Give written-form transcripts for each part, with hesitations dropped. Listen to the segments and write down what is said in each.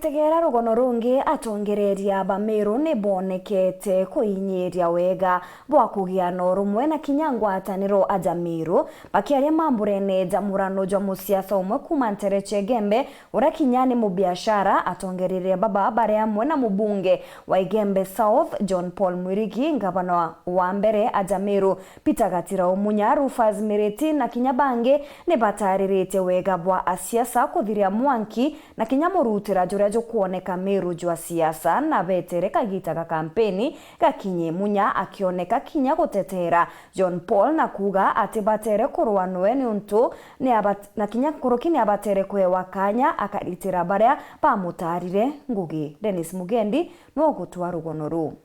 Gwitegera rugono rungi atongereria Bamiru ni bonekete kuinyiria wega bwa kugiana rumwe na kinyangwataniro ajamiru bakiaria mamburene jamurano jwa musiasa umwe kuma Ntereche Igembe ura kinyani mu biashara atongereria baba bare amwe na mubunge wa Igembe South John Paul Mwirigi ngabana wa mbere ajamiru Peter Gatira Umunya Rufus Miriti na Kinyabange ni bataririte wega bwa asiasa kuthiria Mwanki na kinyamurutira juria jo kuoneka Meru jwa siasa na betere kagitaga kampeni gakinye Munya akioneka kinya gutetera John Paul na kuga atibatere kurwanwe ni untu na kinya kurukini abatere kwewa kanya akaritira baria pamutarire ngugi. Dennis Mugendi no gutwa rugono ru.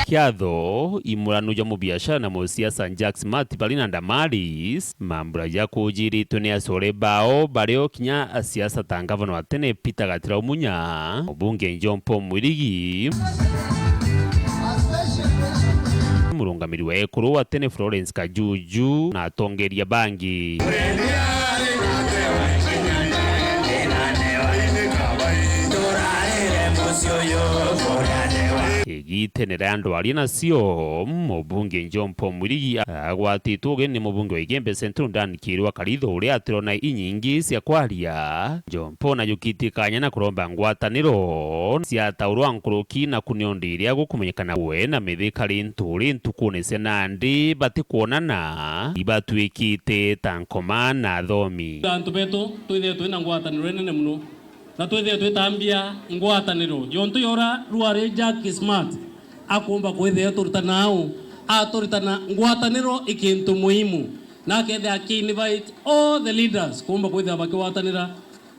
Kiatho imurano ja mubiashara na musiasa Jack Smart balina Damaris mambura ya kujiritwe ni asore bao bareo kinya siasa tangavano wa tene Peter Gatira Umunya mubunge John Paul Mwirigi murungamiri wa ekuru wa tene Florence Kajuju na atongeria bangi igitenera andu ari nacio mubunge John Paul Mwirigi agwatitwo ugeni mubunge wa Igembe Central Dan Kirwa Karitho uria atirona inyingi cia kwaria John Paul ayukitikanya na kuromba ngwataniro cia taurwa nkuruki na kuniondiria gukumenyekana we na mithikari nturi ntukune senandi batikuonana ibatwikite tankoma na thomi antu betu twithe twina ngwataniro nene muno na twithe twitambia ngwataniro yontu yora ruare Jack Smart akumba kwithe turutanao aturutana ngwataniro ikintu muhimu na kethe aki-invite all the leaders kumba kwithe bakiwatanira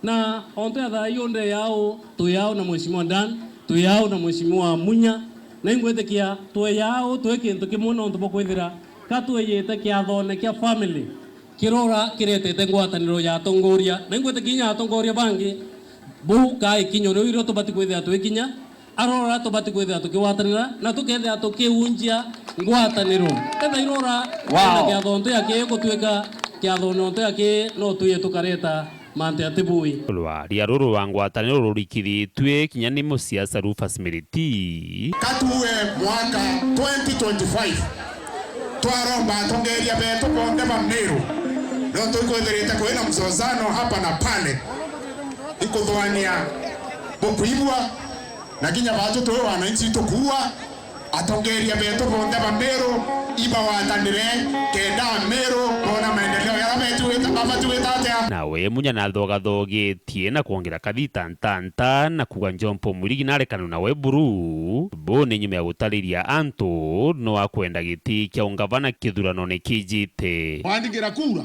na onto ya thayonde yao tuyao na mheshimiwa Dan tuyao na mheshimiwa Munya na ingwetekia tuyao twekintu kimuno onto bokwithira katweyete kia thone kia family kirora kiretete ngwataniro ya tongoria na ingwetekinya tongoria bangi bu kai kinyo riro to bati kwethe atwekinya arora to bati kwethe atukiwatanira na tukethe atukiunjia ngwataniro ketha irora kia thonto yake gutweka kia thonto yake no tuye tukareta mante atibui rwaria ruru wa ngwataniro rurikithitwe kinya ni musiasa Rufus Miriti katuwe mwaka 2025 twaromba tongeria betu bonde Bamiru no tukwetherite kwina mzozano hapa na pale ikuthwania bukuibwa na kinya batu tuwe wananchi tukuwa atongeria betu bonde Bamiru iba watanire kenda Meru kona maendeleo ya betu baba tuwetatea nawe Munya na thogathogetie na kuongera kathita ntanta na kuga John Paul Mwirigi narekana nawe buru bone nyuma ya gutariria antu no akwenda giti kia ungavana kithurano ni kijite wandigira kura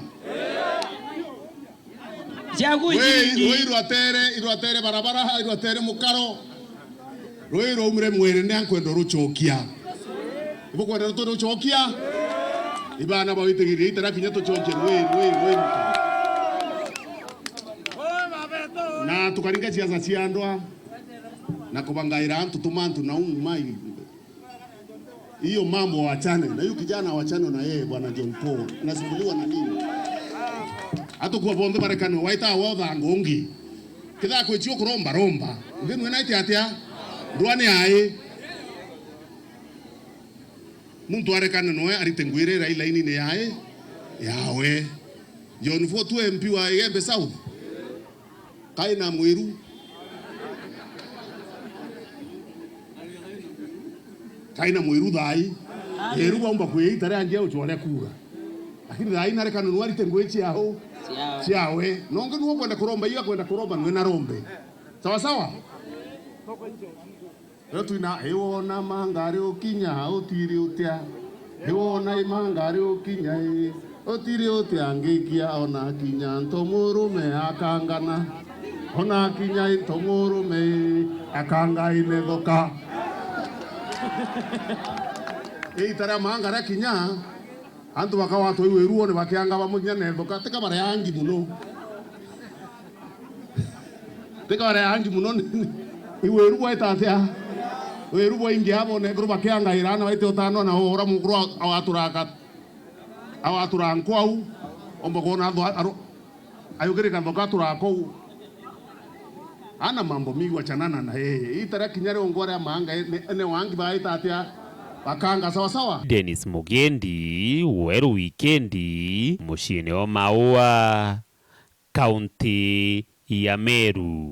irwatere barabara irwatere mukaro rwiro umre mwere ne ankwendo ruchokia ibo kwenda ruchokia ibana bawitegiri itara kinya tuchokie rwe na tukaringa siasa ciandwa na kubangaira antu tumantu na umai hiyo mambo wachane na hiyo kijana wachane na yeye bwana John Paul nasumbuliwa na nini atukuwa bonde barekano waita wotha ngongi kitha kwechio kuromba romba ngenu naiti atia ndwani ai muntu arekana noe aritengwire Raila ini ne yae yawe John Paul tu MP wa Igembe South kaina mwiru thai yeru bomba kweita rangi au chwale kura lakini thai narekana no aritengwechi aho ciawe nonge nuo kwenda kuromba iya kwenda kuromba nwe na rombe sawa sawa rero tuina ewona mangari ukinya utiri utia ewona imangari ukinya utiri utia ngikia ona kinya ntomurume akangana ona kinya ntomurume akanga inethoka tara mangara kinya antu bakawa to iweruo ne bakianga bamunya nethoka teka bare yangi muno iweruo etatia weruo ingi abo ne gru bakianga irana waite otano na ora mugru aturaka awa turanko au ombogo na aro ayugere kandoka turako ana mambo mingi wachanana na yeye itara kinyare ongore amanga ene wangi baita atia bakanga sawa sawa. Dennis Mugendi, Weru Wikendi, mushine wa Maua, kaunti ya Meru.